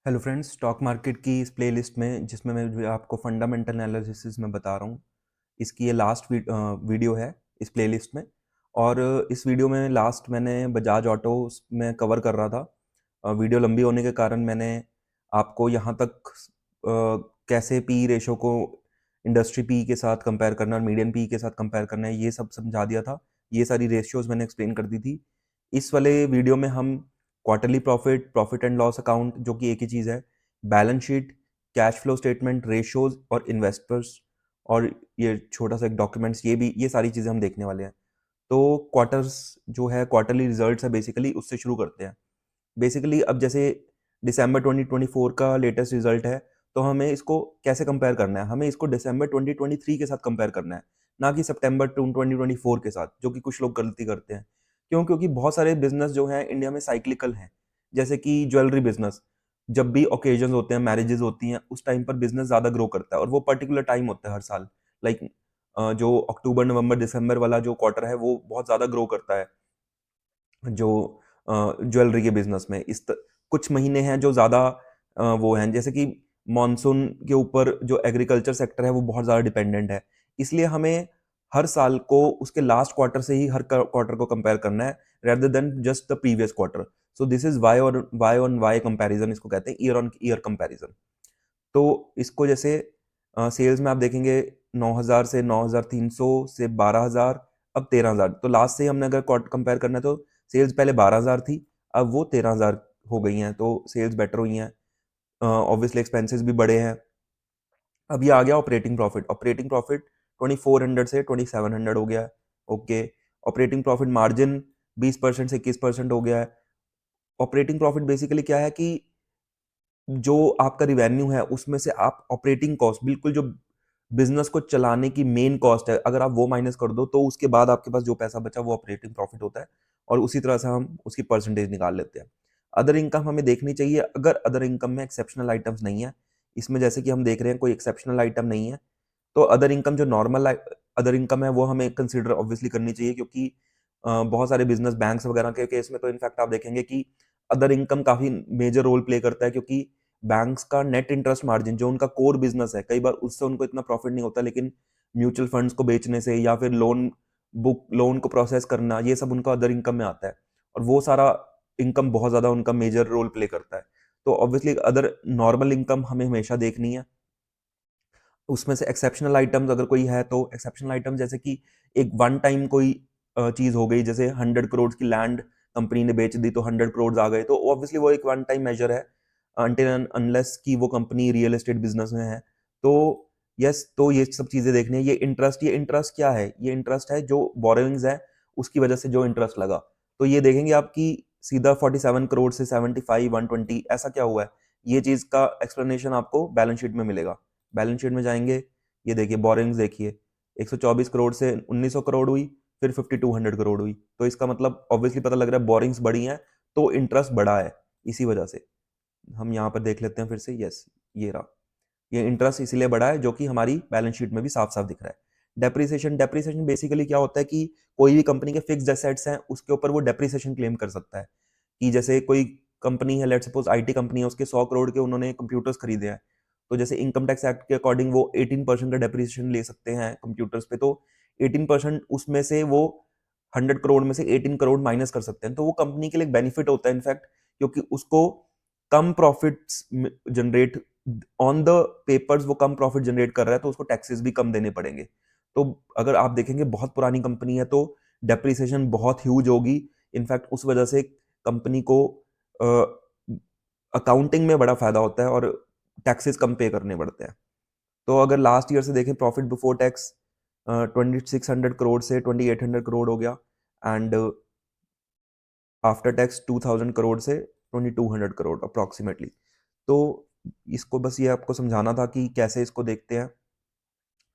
Hello friends, stock market की इस playlist में जिसमें मैं जो आपको फंडामेंटल एनालिसिस में बता रहा हूँ, इसकी ये लास्ट वीडियो है इस प्लेलिस्ट में। और इस वीडियो में लास्ट मैंने बजाज ऑटो में कवर कर रहा था। वीडियो लंबी होने के कारण मैंने आपको यहाँ तक कैसे पी रेशो को इंडस्ट्री पी के साथ कंपेयर करना और मीडियन पी के साथ कंपेयर करना है, ये सब समझा दिया था। ये सारी रेशियोज मैंने एक्सप्लेन कर दी थी। इस वाले वीडियो में हम quarterly profit, profit and loss account जो कि एक ही चीज़ है, balance sheet, cash flow statement, ratios और इन्वेस्टर्स और ये छोटा सा एक डॉक्यूमेंट्स, ये सारी चीज़ें हम देखने वाले हैं। तो क्वार्टर्स जो है, क्वार्टरली रिजल्ट्स है बेसिकली, उससे शुरू करते हैं। बेसिकली अब जैसे दिसंबर 2024 का लेटेस्ट रिजल्ट है, तो हमें इसको कैसे कंपेयर करना है? हमें इसको दिसंबर 2023 के साथ कंपेयर करना है, ना कि सितंबर 2024 के साथ, जो कि कुछ लोग गलती करते हैं। क्यों? क्योंकि बहुत सारे बिजनेस जो हैं इंडिया में साइक्लिकल हैं। जैसे कि ज्वेलरी बिजनेस, जब भी ओकेजन होते हैं, मैरिजेस होती हैं, उस टाइम पर बिजनेस ज़्यादा ग्रो करता है और वो पर्टिकुलर टाइम होता है हर साल। लाइक जो अक्टूबर, नवंबर, दिसंबर वाला जो क्वार्टर है, वो बहुत ज़्यादा ग्रो करता है जो ज्वेलरी के बिजनेस में। कुछ महीने हैं जो ज़्यादा वो हैं, जैसे कि मॉनसून के ऊपर जो एग्रीकल्चर सेक्टर है वो बहुत ज़्यादा डिपेंडेंट है। इसलिए हमें हर साल को उसके लास्ट क्वार्टर से ही हर क्वार्टर को कंपेयर करना है, rather than just the previous quarter. So this is Y on Y comparison, इसको कहते हैं ईयर ऑन ईयर कंपैरिजन। तो इसको जैसे सेल्स में आप देखेंगे 9,000 से 9,300 से 12,000, अब 13,000। तो लास्ट से हमने अगर कंपेयर करना है तो सेल्स पहले 12,000 थी, अब वो 13,000 हो गई हैं, तो सेल्स बेटर हुई हैं। ऑब्वियसली एक्सपेंसेस भी बढ़े हैं। अब ये आ गया ऑपरेटिंग प्रॉफिट। ऑपरेटिंग प्रॉफिट 2400 से 2700 हो गया है। ओके। ऑपरेटिंग प्रॉफिट मार्जिन 20% से 21% हो गया है। ऑपरेटिंग प्रॉफिट बेसिकली क्या है कि जो आपका रिवेन्यू है उसमें से आप ऑपरेटिंग कॉस्ट, बिल्कुल जो बिजनेस को चलाने की मेन कॉस्ट है, अगर आप वो माइनस कर दो तो उसके बाद आपके पास जो पैसा बचा वो ऑपरेटिंग प्रॉफिट होता है। और उसी तरह से हम उसकी परसेंटेज निकाल लेते हैं। अदर इनकम हमें देखनी चाहिए, अगर अदर इनकम में एक्सेप्शनल आइटम्स नहीं है, इसमें जैसे कि हम देख रहे हैं कोई एक्सेप्शनल आइटम नहीं है, तो अदर इनकम जो नॉर्मल अदर इनकम है वो हमें कंसिडर ऑब्वियसली करनी चाहिए। क्योंकि बहुत सारे बिजनेस बैंक्स वगैरह के केस में तो इनफैक्ट आप देखेंगे कि अदर इनकम काफी मेजर रोल प्ले करता है, क्योंकि बैंक्स का नेट इंटरेस्ट मार्जिन जो उनका कोर बिजनेस है, कई बार उससे उनको इतना प्रॉफिट नहीं होता, लेकिन म्यूचुअल फंड्स को बेचने से या फिर लोन को प्रोसेस करना, ये सब उनका अदर इनकम में आता है। और वो सारा इनकम बहुत ज्यादा उनका मेजर रोल प्ले करता है। तो ऑब्वियसली अदर नॉर्मल इनकम हमें हमेशा देखनी है। उसमें से एक्सेप्शनल आइटम्स अगर कोई है तो एक्सेप्शनल आइटम जैसे कि एक वन टाइम कोई चीज हो गई, जैसे 100 करोड़ की लैंड कंपनी ने बेच दी तो 100 करोड़ आ गए, तो ऑब्वियसली वो एक वन टाइम मेजर है, अनटिल अनलेस कि वो कंपनी रियल एस्टेट बिजनेस में है। तो यस, तो ये सब चीजें देखनी है। ये इंटरेस्ट क्या है? ये इंटरेस्ट है जो बोरोइंग्स है उसकी वजह से जो इंटरेस्ट लगा। तो ये देखेंगे आपकी सीधा 47 करोड़ से 75, 120 ऐसा क्या हुआ है, ये चीज का एक्सप्लेनेशन आपको बैलेंस शीट में मिलेगा। बैलेंस शीट में जाएंगे, ये देखिए बोरिंग्स देखिए, 124 करोड़ से 1900 करोड़ हुई, फिर 5200 करोड़ हुई। तो इसका मतलब ऑब्वियसली पता लग रहा है बोरिंग्स बढ़ी हैं, तो इंटरेस्ट बढ़ा है इसी वजह से। हम यहाँ पर देख लेते हैं फिर से। यस, ये रहा। ये इंटरेस्ट इसीलिए बढ़ा है जो कि हमारी बैलेंस शीट में भी साफ साफ दिख रहा है। डेप्रिसिएशन, डेप्रिसिएशन बेसिकली क्या होता है कि कोई भी कंपनी के फिक्स्ड एसेट्स हैं उसके ऊपर वो डेप्रिसिएशन क्लेम कर सकता है। कि जैसे कोई कंपनी है, लेट सपोज आईटी कंपनी है, उसके 100 करोड़ के उन्होंने कंप्यूटर्स खरीदे हैं, तो जैसे इनकम टैक्स एक्ट के अकॉर्डिंग वो 18% का डेप्रिसिएशन ले सकते हैं कंप्यूटर्स पे। तो 18% उसमें से वो 100 करोड़ में से 18 करोड़ माइनस कर सकते हैं। तो वो कंपनी के लिए बेनिफिट होता है इनफैक्ट, क्योंकि उसको कम profits generate on the papers, वो कम प्रॉफिट जनरेट कर रहा है तो उसको टैक्सेस भी कम देने पड़ेंगे। तो अगर आप देखेंगे बहुत पुरानी कंपनी है तो डेप्रिसिएशन बहुत ह्यूज होगी। इनफैक्ट उस वजह से कंपनी को अकाउंटिंग में बड़ा फायदा होता है और टैक्सेस कम पे करने पड़ते हैं। तो अगर लास्ट ईयर से देखें, प्रॉफिट बिफोर टैक्स 2600 करोड़ से 2800 करोड़ हो गया, एंड आफ्टर टैक्स 2000 करोड़ से 2200 करोड़ अप्रोक्सीमेटली। तो इसको बस ये आपको समझाना था कि कैसे इसको देखते हैं।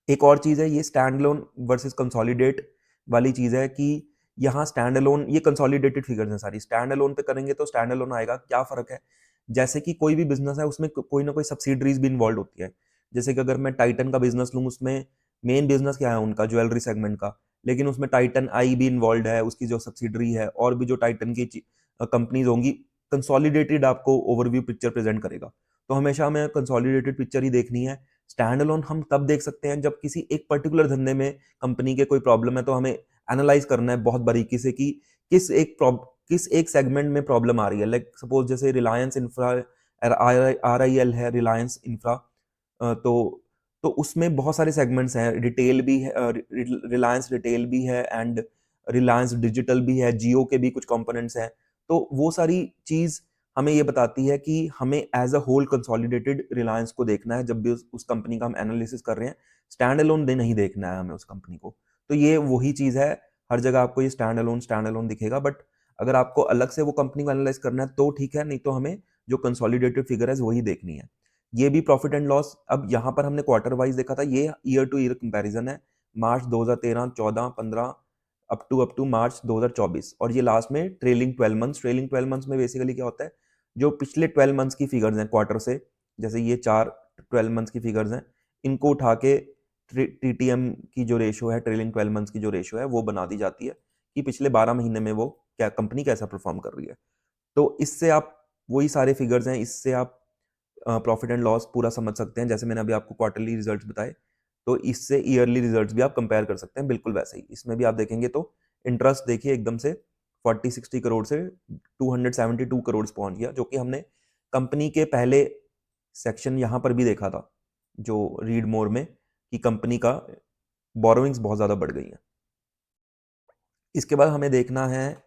एक और चीज़ है, ये स्टैंड अलोन वर्सेस कंसोलिडेट वाली चीज़ है कि यहाँ स्टैंड अलोन, ये कंसोलिडेटेड फिगर्स हैं सारी, स्टैंड अलोन पे करेंगे तो स्टैंड अलोन आएगा। क्या फ़र्क है? जैसे कि कोई भी बिजनेस है उसमें कोई ना कोई सब्सिडरीज भी इन्वॉल्व होती है। जैसे कि अगर मैं टाइटन का बिजनेस लूँ, उसमें मेन बिजनेस क्या है उनका, ज्वेलरी सेगमेंट का, लेकिन उसमें टाइटन आई भी इन्वॉल्व है, उसकी जो सब्सिडरी है, और भी जो टाइटन की कंपनीज होंगी कंसोलिडेटेड आपको ओवरव्यू पिक्चर प्रेजेंट करेगा। तो हमेशा हमें कंसोलिडेटेड पिक्चर ही देखनी है। स्टैंड अलोन हम तब देख सकते हैं जब किसी एक पर्टिकुलर धंधे में कंपनी के कोई प्रॉब्लम है, तो हमें एनालाइज करना है बहुत बारीकी से कि किस एक सेगमेंट में प्रॉब्लम आ रही है। लाइक सपोज जैसे रिलायंस इंफ्रा, RIL है, रिलायंस इंफ्रा, तो उसमें बहुत सारे सेगमेंट्स हैं, रिटेल भी है, रिलायंस रिटेल भी है एंड रिलायंस डिजिटल भी है, जियो के भी कुछ कंपोनेंट्स हैं। तो वो सारी चीज हमें ये बताती है कि हमें as a whole consolidated Reliance को देखना है जब भी उस कंपनी का हम एनालिसिस कर रहे हैं। स्टैंड अलोन नहीं देखना है हमें उस कंपनी को। तो ये वही चीज है, हर जगह आपको ये स्टैंड अलोन दिखेगा, बट अगर आपको अलग से वो कंपनी को एनालाइज करना है तो ठीक है, नहीं तो हमें जो कंसोलिडेटेड फिगर है वही देखनी है। ये भी प्रॉफिट एंड लॉस, अब यहाँ पर हमने क्वार्टर वाइज देखा था, ये ईयर टू ईयर कंपैरिजन है, मार्च 2013, 14, 15 अप टू मार्च 2024, और ये लास्ट में ट्रेलिंग 12 मंथ्स। ट्रेलिंग 12 मंथ्स में बेसिकली क्या होता है, जो पिछले 12 मंथ्स की फिगर्स हैं क्वार्टर से, जैसे ये 4 12 मंथ्स की फिगर्स हैं, इनको उठा के TTM की जो रेशो है, ट्रेलिंग 12 मंथ्स की जो रेशो है, वो बना दी जाती है कि पिछले 12 महीने में वो क्या कंपनी कैसा परफॉर्म कर रही है। तो इससे आप, वही सारे फिगर्स हैं, इससे आप प्रॉफिट एंड लॉस पूरा समझ सकते हैं। जैसे मैंने अभी आपको क्वार्टरली रिजल्ट्स बताए, तो इससे ईयरली रिजल्ट्स भी आप कंपेयर कर सकते हैं, बिल्कुल वैसे ही इसमें भी आप देखेंगे तो इंटरेस्ट देखिए एकदम से 40-60 करोड़ से 272 करोड़ पहुंच गया, जो कि हमने कंपनी के पहले सेक्शन यहाँ पर भी देखा था, जो रीड मोर में, कि कंपनी का बोरोइंग्स बहुत ज़्यादा बढ़ गई है। इसके बाद हमें देखना है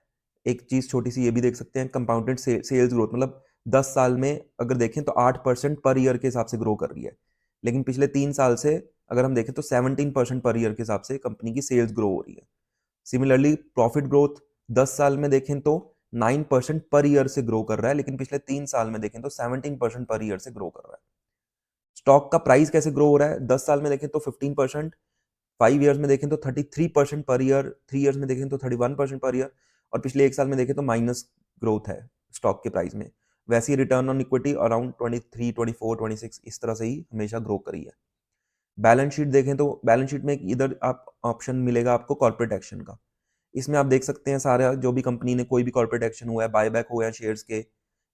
एक चीज़ छोटी सी, ये भी देख सकते हैं, कंपाउंडेड सेल्स ग्रोथ, मतलब 10 साल में अगर देखें तो 8% पर ईयर के हिसाब से ग्रो कर रही है। लेकिन पिछले 3 साल से अगर हम देखें तो 17% पर ईयर के हिसाब से कंपनी की सेल्स ग्रो हो रही है। सिमिलरली प्रॉफिट ग्रोथ 10 साल में देखें तो 9% पर ईयर से ग्रो कर रहा है, लेकिन पिछले 3 साल में देखें तो 17% पर ईयर से ग्रो कर रहा है। स्टॉक का प्राइस कैसे ग्रो हो रहा है, 10 साल में देखें तो 15%, 5 ईयर्स में देखें तो 33% पर ईयर, 3 ईयर्स में देखें तो 31% पर ईयर, और पिछले 1 साल में देखें तो माइनस ग्रोथ है स्टॉक के प्राइस में। वैसे ही रिटर्न ऑन इक्विटी अराउंड 23, 24, 26 इस तरह से ही हमेशा ग्रो करी है। बैलेंस शीट देखें तो बैलेंस शीट में इधर आप ऑप्शन मिलेगा आपको कॉर्पोरेट एक्शन का। इसमें आप देख सकते हैं सारा जो भी कंपनी ने कोई भी कॉर्पोरेट एक्शन हुआ है, बायबैक हुआ है शेयर्स के,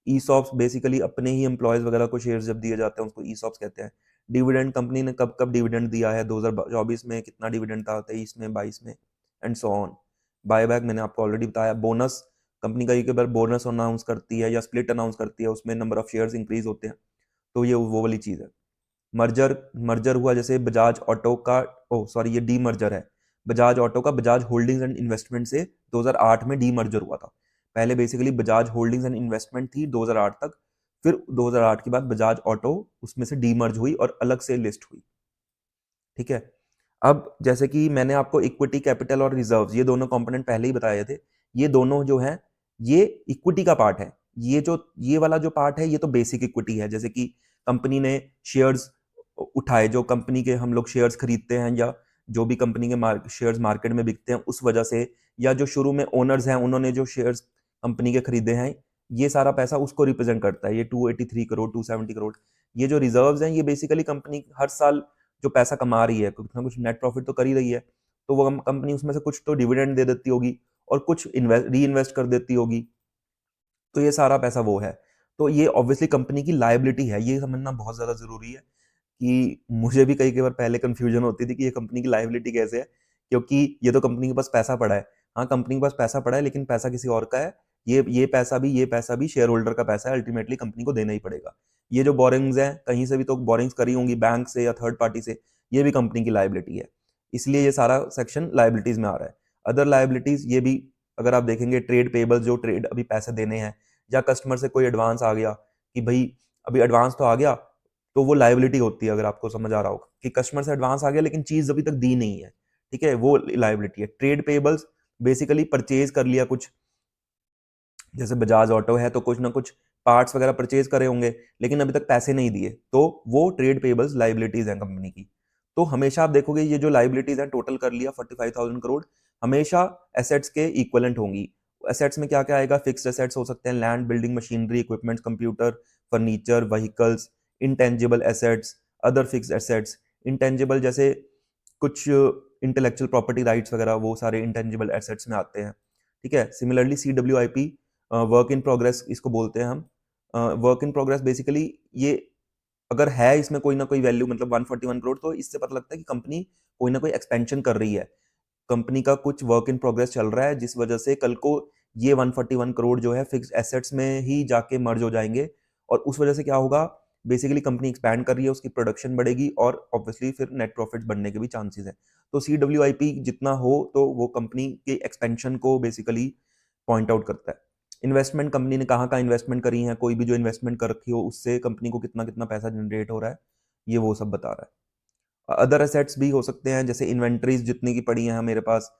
ईसॉप्स बेसिकली अपने ही एम्प्लॉयज वगैरह को शेयर्स जब दिए जाते हैं उसको ईसॉप्स कहते हैं। डिविडेंड कंपनी ने कब कब डिविडेंड दिया है, 2024 में कितना डिविडेंड था, 23 में, 22 में, एंड सो ऑन। बायबैक मैंने आपको ऑलरेडी बताया। बोनस, कंपनी का एक बार बोनस अनाउंस करती है या स्प्लिट अनाउंस करती है, उसमें नंबर ऑफ शेयर्स इंक्रीज होते हैं, तो ये वो वाली चीज़ है। मर्जर मर्जर हुआ जैसे बजाज ऑटो का, ओ सॉरी ये डी मर्जर है, बजाज ऑटो का बजाज होल्डिंग्स एंड इन्वेस्टमेंट से 2008 में डी मर्जर हुआ था। पहले basically Bajaj holdings and investment थी 2008 तक, फिर 2008 के बाद बजाज ऑटो उसमें से डी मर्ज हुई और अलग से लिस्ट हुई। ठीक है, अब जैसे कि मैंने आपको इक्विटी कैपिटल और रिजर्व्स ये दोनों कंपोनेंट पहले ही बताए थे, ये दोनों जो हैं ये इक्विटी का पार्ट है। ये वाला जो पार्ट है ये तो बेसिक इक्विटी है, जैसे कि कंपनी ने शेयर्स उठाए, जो कंपनी के हम लोग शेयर्स खरीदते हैं, या जो भी कंपनी के शेयर्स मार्केट में बिकते हैं उस वजह से, या जो शुरू में ओनर्स हैं उन्होंने जो शेयर्स कंपनी के खरीदे हैं, ये सारा पैसा उसको रिप्रेजेंट करता है, ये 283 करोड़, 270 करोड़। ये जो रिजर्व्स हैं ये बेसिकली कंपनी हर साल जो पैसा कमा रही है, कुछ ना कुछ नेट प्रॉफिट तो कर ही रही है, तो वो कंपनी उसमें से कुछ तो डिविडेंड दे देती होगी और कुछ री इन्वेस्ट कर देती होगी, तो ये सारा पैसा वो है। तो ये ऑब्वियसली कंपनी की लायबिलिटी है, ये समझना बहुत ज़्यादा ज़रूरी है, कि मुझे भी कई बार पहले कंफ्यूजन होती थी कि ये कंपनी की लायबिलिटी कैसे है, क्योंकि ये तो कंपनी के पास पैसा पड़ा है। हाँ, कंपनी के पास पैसा पड़ा है, लेकिन पैसा किसी और का है। ये पैसा भी शेयर होल्डर का पैसा है, अल्टीमेटली कंपनी को देना ही पड़ेगा। ये जो बोरिंग्स हैं, कहीं से भी तो बोरिंग्स करी होंगी, बैंक से या थर्ड पार्टी से, ये भी कंपनी की लायबिलिटी है। इसलिए ये सारा सेक्शन लायबिलिटीज में आ रहा है। अदर लायबिलिटीज ये भी, अगर आप देखेंगे ट्रेड पेबल्स, जो ट्रेड अभी पैसे देने हैं, या कस्टमर से कोई एडवांस आ गया कि भाई अभी एडवांस तो आ गया, तो वो लायबिलिटी होती है, अगर आपको समझ आ रहा हो कि कस्टमर से एडवांस आ गया लेकिन चीज अभी तक दी नहीं है, ठीक है, वो लायबिलिटी है। ट्रेड पेबल्स बेसिकली परचेज कर लिया कुछ, जैसे बजाज ऑटो है तो कुछ ना कुछ पार्ट्स वगैरह परचेज करे होंगे, लेकिन अभी तक पैसे नहीं दिए, तो वो ट्रेड पेबल्स लायबिलिटीज हैं कंपनी की। तो हमेशा आप देखोगे ये जो लायबिलिटीज हैं, टोटल कर लिया 45,000 करोड़, हमेशा एसेट्स के इक्वलेंट होंगी। एसेट्स में क्या क्या आएगा, फिक्स्ड एसेट्स हो सकते हैं, land, building, machinery, equipment, computer, furniture, vehicles, intangible assets, other fixed assets. Intangible जैसे कुछ इंटेलेक्चुअल प्रॉपर्टी राइट्स वगैरह, वो सारे इंटेंजिबल एसेट्स में आते हैं। ठीक है, similarly CWIP work in progress इसको बोलते हैं हम। वर्क इन प्रोग्रेस बेसिकली ये अगर है इसमें कोई ना कोई वैल्यू, मतलब 141 करोड़, तो इससे पता लगता है कि कंपनी कोई ना कोई एक्सपेंशन कर रही है, कंपनी का कुछ वर्क इन प्रोग्रेस चल रहा है, जिस वजह से कल को ये 141 करोड़ जो है फिक्स्ड एसेट्स में ही जाके मर्ज हो जाएंगे, और उस वजह से क्या होगा, बेसिकली कंपनी एक्सपैंड कर रही है, उसकी प्रोडक्शन बढ़ेगी और ऑब्वियसली फिर नेट प्रॉफिट बढ़ने के भी चांसेस हैं। तो CWIP जितना हो तो वो कंपनी के एक्सपेंशन को बेसिकली पॉइंट आउट करता है। इन्वेस्टमेंट, कंपनी ने कहाँ कहाँ इन्वेस्टमेंट करी है, कोई भी जो इन्वेस्टमेंट कर रखी हो उससे कंपनी को कितना कितना पैसा जनरेट हो रहा है, ये वो सब बता रहा है। अदर एसेट्स भी हो सकते हैं, जैसे इन्वेंट्रीज जितनी की पड़ी हैं मेरे पास,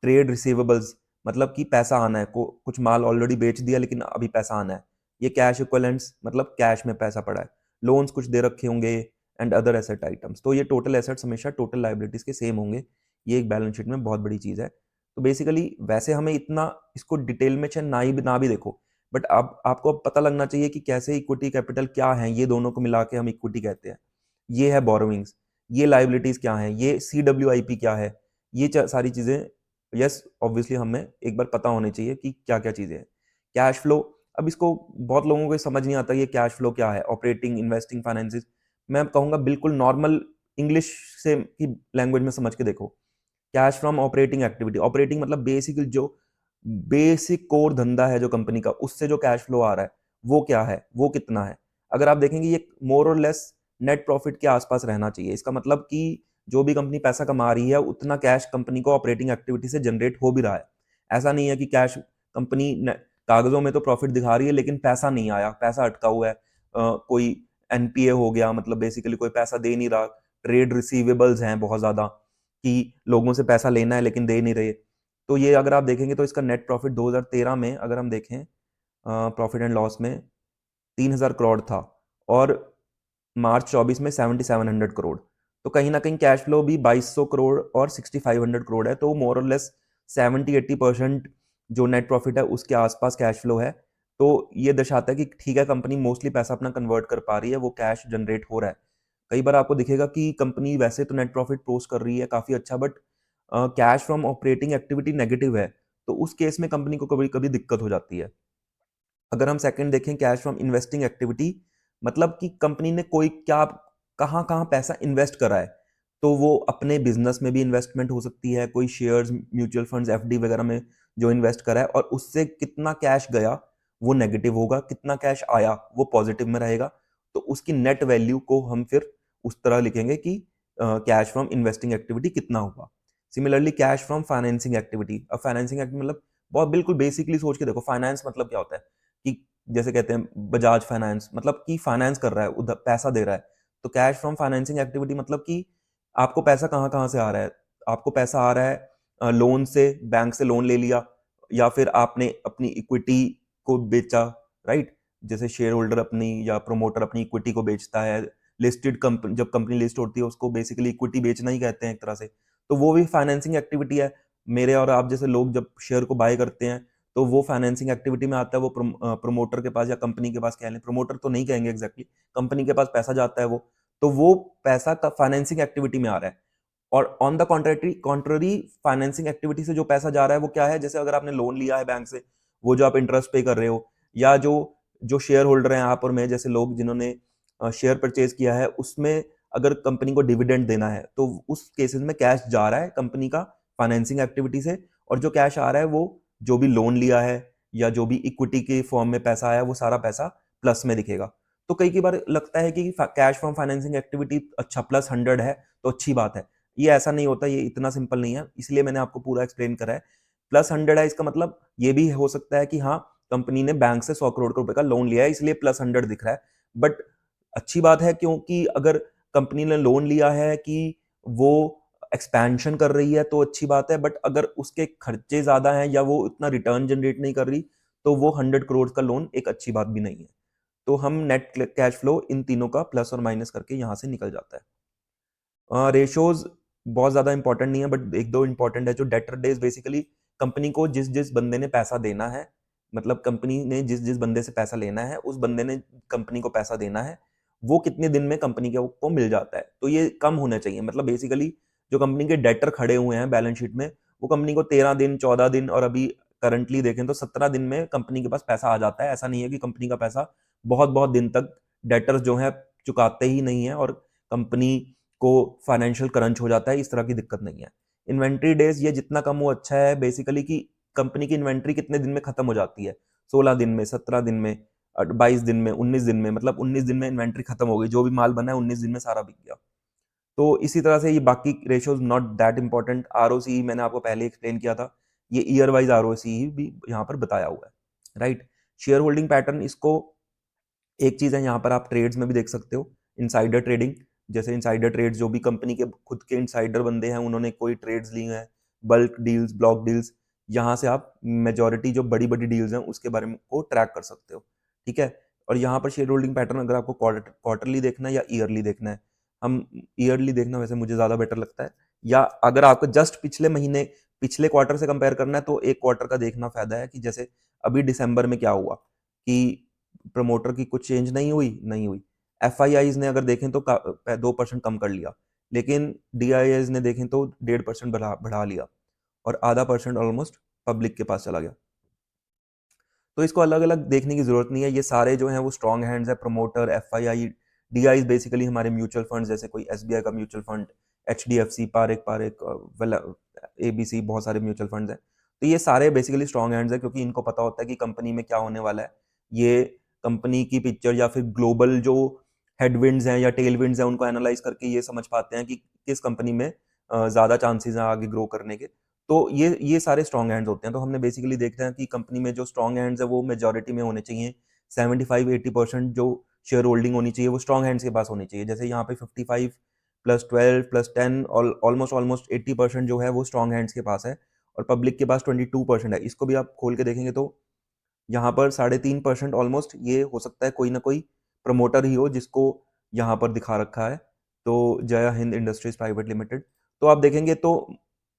ट्रेड रिसीवेबल्स, मतलब कि पैसा आना है, कुछ माल ऑलरेडी बेच दिया लेकिन अभी पैसा आना है, ये कैश इक्विवेलेंट्स, मतलब कैश में पैसा पड़ा है, लोन्स कुछ दे रखे होंगे, एंड अदर एसेट आइटम्स। तो ये टोटल एसेट्स हमेशा टोटल लाइबिलिटीज के सेम होंगे, ये एक बैलेंस शीट में बहुत बड़ी चीज़ है। तो बेसिकली वैसे हमें इतना इसको डिटेल में चाहे ना भी देखो, बट अब आपको अब पता लगना चाहिए कि कैसे इक्विटी कैपिटल क्या है, ये दोनों को मिला के हम इक्विटी कहते हैं। ये है बोरोइंग्स, ये लाइबिलिटीज क्या है, ये CWIP क्या है, ये सारी चीज़ें यस ऑब्वियसली हमें एक बार पता होनी चाहिए कि क्या क्या चीज़ें हैं। कैश फ्लो, अब इसको बहुत लोगों को समझ नहीं आता ये कैश फ्लो क्या है, ऑपरेटिंग, इन्वेस्टिंग, फाइनेंसिस। मैं कहूँगा बिल्कुल नॉर्मल इंग्लिश से की लैंग्वेज में समझ के देखो। Cash from operating activity, operating मतलब बेसिकली जो बेसिक कोर धंधा है जो कंपनी का, उससे जो कैश फ्लो आ रहा है वो क्या है, वो कितना है। अगर आप देखेंगे ये मोर और लेस नेट प्रॉफिट के आसपास रहना चाहिए। इसका मतलब कि जो भी कंपनी पैसा कमा रही है उतना कैश कंपनी को ऑपरेटिंग एक्टिविटी से जनरेट हो भी रहा है। ऐसा नहीं है कि कैश कंपनी कागजों में तो प्रॉफिट दिखा रही है लेकिन पैसा नहीं आया, पैसा अटका हुआ है, कोई NPA हो गया, मतलब बेसिकली कोई पैसा दे नहीं रहा, ट्रेड रिसीवेबल्स हैं बहुत ज्यादा कि लोगों से पैसा लेना है लेकिन दे नहीं रहे। तो ये अगर आप देखेंगे तो इसका नेट प्रॉफिट 2013 में अगर हम देखें, प्रॉफिट एंड लॉस में 3000 करोड़ था, और मार्च 24 में 7700 करोड़। तो कहीं ना कहीं कैश फ्लो भी 2200 करोड़ और 6500 करोड़ है, तो मोर और लेस 70-80% जो नेट प्रॉफिट है उसके आसपास कैश फ्लो है। तो ये दर्शाता है कि ठीक है, कंपनी मोस्टली पैसा अपना कन्वर्ट कर पा रही है, वो कैश जनरेट हो रहा है। कई बार आपको दिखेगा कि कंपनी वैसे तो नेट प्रॉफिट पोस्ट कर रही है काफी अच्छा, but cash from operating activity negative है, तो उस केस में कंपनी को कभी कभी दिक्कत हो जाती है। अगर हम सेकंड देखें, कैश फ्रॉम इन्वेस्टिंग एक्टिविटी, मतलब कि कंपनी ने कोई क्या कहाँ कहाँ पैसा इन्वेस्ट करा है, तो वो अपने बिजनेस में भी इन्वेस्टमेंट हो सकती है, कोई शेयर्स, म्यूचुअल फंड्स, FD वगैरह में जो इन्वेस्ट करा है, और उससे कितना कैश गया वो नेगेटिव होगा, कितना कैश आया वो पॉजिटिव में रहेगा। तो उसकी नेट वैल्यू को हम फिर उस तरह लिखेंगे कि कैश फ्रॉम इन्वेस्टिंग एक्टिविटी कितना हुआ। Similarly cash from financing activity, अब फाइनेंसिंग एक्टिविटी मतलब बहुत बिल्कुल बेसिकली सोच के देखो, फाइनेंस मतलब क्या होता है कि जैसे कहते हैं बजाज फाइनेंस, मतलब कि फाइनेंस कर रहा है, उधर पैसा दे रहा है। तो कैश फ्रॉम फाइनेंसिंग एक्टिविटी मतलब कि आपको पैसा कहाँ कहाँ से आ रहा है, आपको पैसा आ रहा है लोन से, बैंक से लोन ले लिया, या फिर आपने अपनी इक्विटी को बेचा, राइट, जैसे शेयर होल्डर अपनी या प्रोमोटर अपनी इक्विटी को बेचता है। लिस्टेड कंपनी, जब कंपनी लिस्ट होती है उसको बेसिकली इक्विटी बेचना ही कहते हैं एक तरह से, तो वो भी फाइनेंसिंग एक्टिविटी है। मेरे और आप जैसे लोग जब शेयर को बाय करते हैं तो वो फाइनेंसिंग एक्टिविटी में आता है, वो प्रोमोटर के पास या कंपनी के पास कह लें, प्रोमोटर तो नहीं कहेंगे एग्जैक्टली, कंपनी के पास पैसा जाता है वो, तो वो पैसा का फाइनेंसिंग एक्टिविटी में आ रहा है। और on the contrary financing activity से जो पैसा जा रहा है वो क्या है, जैसे अगर आपने लोन लिया है बैंक से, वो जो आप इंटरेस्ट पे कर रहे हो, या जो जो शेयर होल्डर हैं आप और मैं जैसे लोग जिन्होंने शेयर परचेज किया है, उसमें अगर कंपनी को डिविडेंड देना है तो उस केसेस में कैश जा रहा है कंपनी का फाइनेंसिंग एक्टिविटी से, और जो कैश आ रहा है वो जो भी लोन लिया है या जो भी इक्विटी के फॉर्म में पैसा आया वो सारा पैसा प्लस में दिखेगा। तो कई कई बार लगता है कि कैश फ्रॉम फाइनेंसिंग एक्टिविटी अच्छा +100 है तो अच्छी बात है, ये ऐसा नहीं होता, ये इतना सिंपल नहीं है, इसलिए मैंने आपको पूरा एक्सप्लेन करा है। +100 है इसका मतलब ये भी हो सकता है कि हाँ, कंपनी ने बैंक से 100 करोड़ रुपए का लोन लिया है इसलिए +100 दिख रहा है, बट अच्छी बात है, क्योंकि अगर कंपनी ने लोन लिया है कि वो एक्सपेंशन कर रही है तो अच्छी बात है, बट अगर उसके खर्चे ज्यादा हैं या वो इतना रिटर्न जनरेट नहीं कर रही, तो वो 100 करोड़ का लोन एक अच्छी बात भी नहीं है। तो हम नेट कैश फ्लो इन तीनों का प्लस और माइनस करके यहाँ से निकल जाता है। रेशोज बहुत ज्यादा इंपॉर्टेंट नहीं है, बट एक दो इंपॉर्टेंट है। जो डेटर डेज, बेसिकली कंपनी को जिस जिस बंदे ने पैसा देना है, मतलब कंपनी ने जिस जिस बंदे से पैसा लेना है उस बंदे ने कंपनी को पैसा देना है, वो कितने दिन में कंपनी को मिल जाता है, तो ये कम होना चाहिए। मतलब बेसिकली जो कंपनी के डेटर खड़े हुए हैं बैलेंस शीट में, वो कंपनी को 13 दिन, 14 दिन, और अभी करंटली देखें तो 17 दिन में कंपनी के पास पैसा आ जाता है। ऐसा नहीं है कि कंपनी का पैसा बहुत बहुत दिन तक डेटर्स जो है चुकाते ही नहीं है और कंपनी को फाइनेंशियल क्रंच हो जाता है, इस तरह की दिक्कत नहीं है। इन्वेंट्री डेज ये जितना कम वो अच्छा है बेसिकली, कि कंपनी की इन्वेंट्री कितने दिन में खत्म हो जाती है, 16 दिन में, 17 दिन में, 22 दिन में, 19 दिन में, मतलब 19 दिन में इन्वेंट्री खत्म हो गई, जो भी माल बना है 19 दिन में सारा बिक गया। तो इसी तरह से ये बाकी ratios not that important. ROC मैंने आपको पहले एक्सप्लेन किया था, ये ईयर वाइज आरओसी भी यहाँ पर बताया हुआ है, राइट। शेयर होल्डिंग पैटर्न, इसको एक चीज है यहाँ पर आप ट्रेड्स में भी देख सकते हो, इनसाइडर ट्रेडिंग। जैसे इनसाइडर ट्रेड्स, जो भी कंपनी के खुद के इनसाइडर बंदे हैं, उन्होंने कोई ट्रेड्स ली हैं, बल्क डील्स, ब्लॉक डील्स, यहाँ से आप मेजॉरिटी जो बड़ी बड़ी डील्स हैं उसके बारे में को ट्रैक कर सकते हो, ठीक है। और यहाँ पर शेयर होल्डिंग पैटर्न अगर आपको क्वार्टरली देखना है या ईयरली देखना है, हम ईयरली देखना वैसे मुझे ज्यादा बेटर लगता है, या अगर आपको जस्ट पिछले महीने, पिछले क्वार्टर से कंपेयर करना है तो एक क्वार्टर का देखना फायदा है, कि जैसे अभी दिसंबर में क्या हुआ कि प्रमोटर की कुछ चेंज नहीं हुई। एफ ने अगर देखें तो 2% कम कर लिया, लेकिन डी ने देखें तो 1.5% बढ़ा लिया, और आधा परसेंट ऑलमोस्ट पब्लिक के पास चला गया। तो इसको अलग अलग देखने की जरूरत नहीं है, ये सारे जो हैं वो स्ट्रॉन्ग हैंड्स है, प्रमोटर, डी बेसिकली हमारे म्यूचुअल फंड, जैसे कोई SBI का mutual fund, HDFC, Parekh, ABC, बहुत सारे म्यूचुअल फंड्स हैं। तो ये सारे बेसिकली स्ट्रॉन्ग हैंड्स है, क्योंकि इनको पता होता है कि कंपनी में क्या होने वाला है। ये कंपनी की पिक्चर या फिर ग्लोबल जो हेडविंड्स हैं या टेलविंड्स हैं उनको एनालाइज करके ये समझ पाते हैं कि किस कंपनी में ज़्यादा चांसेस हैं आगे ग्रो करने के। तो ये सारे स्ट्रॉन्ग हैंड्स होते हैं। तो हमने बेसिकली देखते हैं कि कंपनी में जो स्ट्रॉन्ग हैंड्स है वो मेजॉरिटी में होने चाहिए, 75-80% जो शेयर होल्डिंग होनी चाहिए वो स्ट्रॉन्ग हैंड्स के पास होनी चाहिए। जैसे यहाँ पे 55 प्लस 12 प्लस 10 और ऑलमोस्ट ऑलमोस्ट 80% जो है वो स्ट्रॉन्ग हैंड्स के पास है, और पब्लिक के पास 22% है। इसको भी आप खोल के देखेंगे तो यहाँ पर 3.5% ऑलमोस्ट ये हो सकता है कोई ना कोई प्रमोटर ही हो जिसको यहाँ पर दिखा रखा है, तो Jaya Hind industries private limited. तो आप देखेंगे तो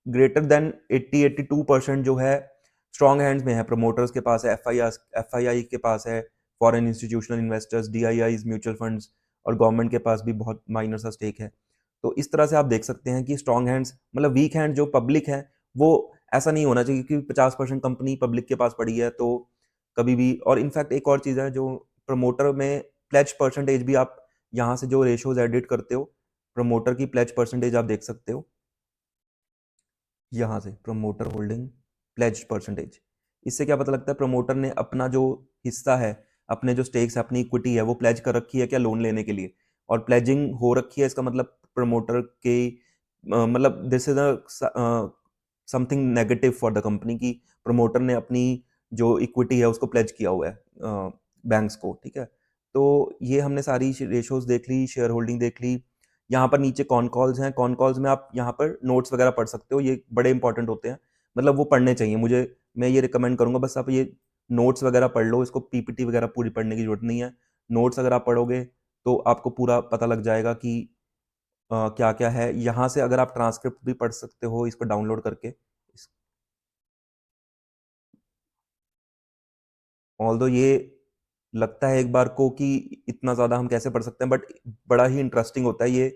ग्रेटर देन 80-82% जो है स्ट्रॉन्ग हैंड्स में है, प्रमोटर्स के पास है, एफ के पास है, foreign institutional investors, DIIs, mutual funds, और गवर्नमेंट के पास भी बहुत माइनर सा स्टेक है। तो इस तरह से आप देख सकते हैं कि स्ट्रॉन्ग हैंड्स मतलब वीक हैंड जो पब्लिक है, वो ऐसा नहीं होना चाहिए कि 50% कंपनी पब्लिक के पास पड़ी है तो कभी भी। और इनफैक्ट एक और चीज़ है, जो प्रमोटर में प्लेज परसेंटेज भी आप यहाँ से जो रेशियोज एडिट करते हो, प्रमोटर की प्लेज परसेंटेज आप देख सकते हो यहाँ से, प्रमोटर होल्डिंग प्लेज परसेंटेज। इससे क्या पता लगता है प्रमोटर ने अपना जो हिस्सा है, अपने जो स्टेक्स है, अपनी इक्विटी है, वो प्लेज कर रखी है क्या लोन लेने के लिए, और प्लेजिंग हो रखी है, इसका मतलब प्रमोटर के मतलब this is a something negative for the company, की प्रमोटर ने अपनी जो इक्विटी है उसको प्लेज किया हुआ है बैंक्स को, ठीक है। तो ये हमने सारी रेशियोज देख ली, शेयर होल्डिंग देख ली। यहाँ पर नीचे कॉन कॉल्स हैं, कॉन कॉल्स में आप यहाँ पर नोट्स वगैरह पढ़ सकते हो, ये बड़े इंपॉर्टेंट होते हैं, मतलब वो पढ़ने चाहिए मुझे, मैं ये रिकमेंड करूंगा, बस आप ये नोट्स वगैरह पढ़ लो, इसको PPT वगैरह पूरी पढ़ने की जरूरत नहीं है। नोट्स अगर आप पढ़ोगे तो आपको पूरा पता लग जाएगा कि क्या क्या है। यहाँ से अगर आप ट्रांसक्रिप्ट भी पढ़ सकते हो इसको डाउनलोड करके। ऑल्दो ये लगता है एक बार को कि इतना ज़्यादा हम कैसे पढ़ सकते हैं, बट बड़ा ही इंटरेस्टिंग होता है ये।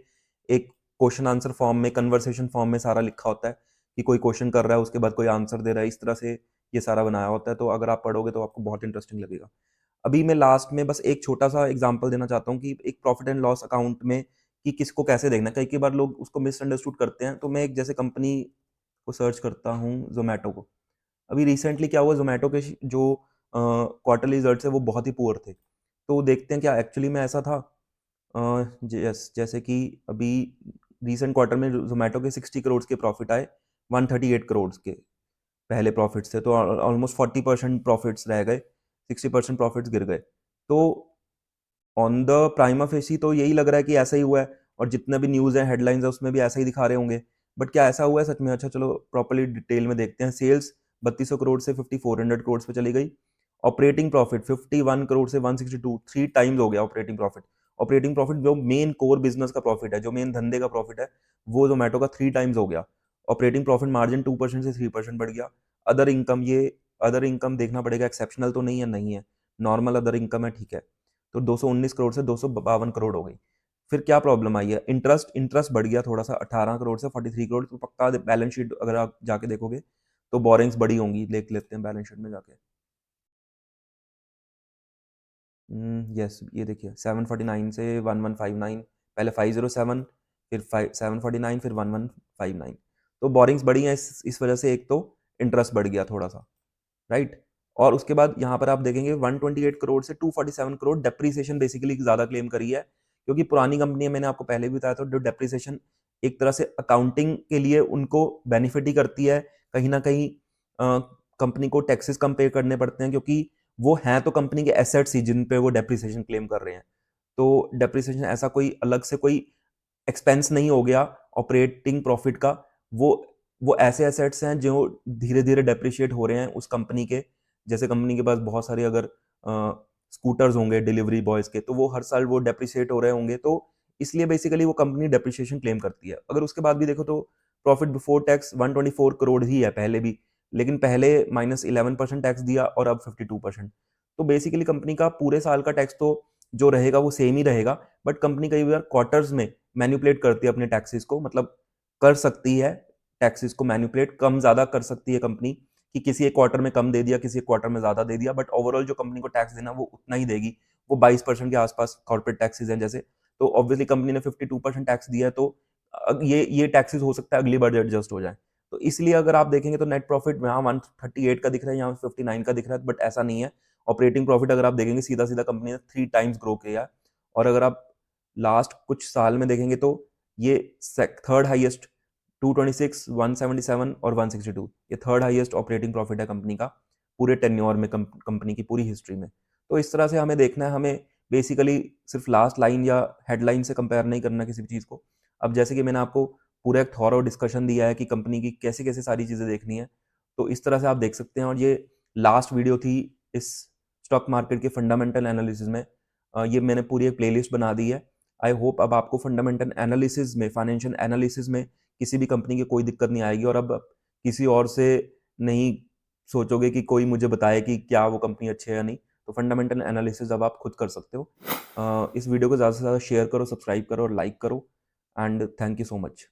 एक क्वेश्चन आंसर फॉर्म में, कन्वर्सेशन फॉर्म में सारा लिखा होता है, कि कोई क्वेश्चन कर रहा है उसके बाद कोई आंसर दे रहा है, इस तरह से ये सारा बनाया होता है। तो अगर आप पढ़ोगे तो आपको बहुत इंटरेस्टिंग लगेगा। अभी मैं लास्ट में बस एक छोटा सा एग्जांपल देना चाहता हूँ कि एक प्रॉफिट एंड लॉस अकाउंट में कि किसको कैसे देखना है। कई कई बार लोग उसको मिसअंडरस्टूड करते हैं। तो मैं एक जैसे कंपनी को सर्च करता हूँ, जोमेटो को। अभी रिसेंटली क्या हुआ, जोमेटो के जो क्वार्टरली रिजल्ट्स है वो बहुत ही पुअर थे। तो देखते हैं क्या एक्चुअली में ऐसा था। जैसे कि अभी रिसेंट क्वार्टर में जोमेटो के 60 करोड़ के प्रॉफिट आए, 138 करोड़ के पहले प्रॉफिट्स थे, तो ऑलमोस्ट 40% प्रॉफिट्स रह गए, 60% प्रॉफिट्स गिर गए। तो ऑन द प्राइमा फेसी तो यही लग रहा है कि ऐसा ही हुआ है, और जितने भी न्यूज़ है, हेडलाइंस है, उसमें भी ऐसा ही दिखा रहे होंगे। बट क्या ऐसा हुआ है सच में? अच्छा चलो प्रॉपर्ली डिटेल में देखते हैं। सेल्स 3200 करोड़ से 5400 करोड़ पे चली गई। ऑपरेटिंग प्रॉफिट 51 करोड़ से 162, 3 टाइम्स हो गया ऑपरेटिंग प्रॉफिट। ऑपरेटिंग प्रॉफिट जो मेन कोर बिजनेस का प्रॉफिट है, जो मेन धंधे का प्रॉफिट है, वो जोमेटो का 3 टाइम्स हो गया। ऑपरेटिंग प्रॉफिट मार्जिन 2% से 3% बढ़ गया। अदर इनकम, ये अदर इनकम देखना पड़ेगा, एक्सेप्शनल तो नहीं है, नहीं है, नॉर्मल अदर इनकम है, ठीक है। तो 219 करोड़ से 252 करोड़ हो गई। फिर क्या प्रॉब्लम आई है? इंटरेस्ट बढ़ गया थोड़ा सा, 18 करोड़ से 43 करोड़। तो पक्का बैलेंस शीट अगर आप जाके देखोगे तो बोरिंग्स बड़ी होंगी, देख लेते हैं बैलेंस शीट में जाके। यस, ये देखिए 749 से 1159, पहले 507, फिर 749, फिर 1159। तो बोरिंग्स बढ़ी हैं, इस वजह से एक तो इंटरेस्ट बढ़ गया थोड़ा सा, राइट। और उसके बाद यहाँ पर आप देखेंगे 128 करोड़ से 247 करोड़ डेप्रीसिएशन बेसिकली ज़्यादा क्लेम करी है, क्योंकि पुरानी कंपनी है, मैंने आपको पहले भी बताया था, जो डेप्रीसिएशन एक तरह से अकाउंटिंग के लिए उनको बेनिफिट ही करती है। कहीं ना कहीं कंपनी को टैक्सेस कम पे करने पड़ते हैं, क्योंकि वो हैं तो कंपनी के एसेट्स ही जिन पे वो डेप्रीसिएशन क्लेम कर रहे हैं। तो डेप्रीसिएशन ऐसा कोई अलग से कोई एक्सपेंस नहीं हो गया ऑपरेटिंग प्रॉफिट का। वो वो ऐसे एसेट्स हैं जो धीरे धीरे डेप्रिशिएट हो रहे हैं उस कंपनी के। जैसे कंपनी के पास बहुत सारे अगर स्कूटर्स होंगे डिलीवरी बॉयज के, तो वो हर साल वो डेप्रिशिएट हो रहे होंगे, तो इसलिए बेसिकली वो कंपनी डेप्रिशिएशन क्लेम करती है। अगर उसके बाद भी देखो तो प्रॉफिट बिफोर टैक्स 124 करोड़ ही है पहले भी, लेकिन पहले -11% टैक्स दिया और अब 52%। तो बेसिकली कंपनी का पूरे साल का टैक्स तो जो रहेगा वो सेम ही रहेगा, बट कंपनी कई बार क्वार्टर्स में मैनिपुलेट करती है अपने टैक्सेस को, मतलब कर सकती है टैक्सेस को मैनिपुलेट, कम ज़्यादा कर सकती है कंपनी, कि किसी एक क्वार्टर में कम दे दिया, किसी एक क्वार्टर में ज़्यादा दे दिया, बट ओवरऑल जो कंपनी को टैक्स देना वो उतना ही देगी। वो 22% के आसपास कॉर्पोरेट टैक्सेस हैं जैसे, तो ऑब्वियसली कंपनी ने 52% टैक्स दिया है, तो ये टैक्सेस हो सकता है अगली बार एडजस्ट हो जाए। तो इसलिए अगर आप देखेंगे तो नेट प्रॉफिट यहाँ 138 का दिख रहा है, यहाँ 59 का दिख रहा है, बट ऐसा नहीं है। ऑपरेटिंग प्रॉफिट अगर आप देखेंगे सीधा सीधा कंपनी ने 3 टाइम्स ग्रो किया। और अगर आप लास्ट कुछ साल में देखेंगे तो ये थर्ड हाईएस्ट 226, 177 और 162, ये थर्ड हाईएस्ट ऑपरेटिंग प्रॉफिट है कंपनी का पूरे टेन्योर में, कंपनी की पूरी हिस्ट्री में। तो इस तरह से हमें देखना है, हमें बेसिकली सिर्फ लास्ट लाइन या हेडलाइन से कंपेयर नहीं करना किसी भी चीज़ को। अब जैसे कि मैंने आपको पूरा एक थॉरो डिस्कशन दिया है कि कंपनी की कैसे कैसे सारी चीज़ें देखनी है, तो इस तरह से आप देख सकते हैं। और ये लास्ट वीडियो थी इस स्टॉक मार्केट के फंडामेंटल एनालिसिस में। ये मैंने पूरी एक प्लेलिस्ट बना दी है। आई होप अब आपको फंडामेंटल एनालिसिस में, फाइनेंशियल एनालिसिस में किसी भी कंपनी की कोई दिक्कत नहीं आएगी, और अब किसी और से नहीं सोचोगे कि कोई मुझे बताए कि क्या वो कंपनी अच्छी है या नहीं। तो फंडामेंटल एनालिसिस अब आप खुद कर सकते हो। इस वीडियो को ज़्यादा से ज़्यादा शेयर करो, सब्सक्राइब करो और लाइक करो, and thank you so much.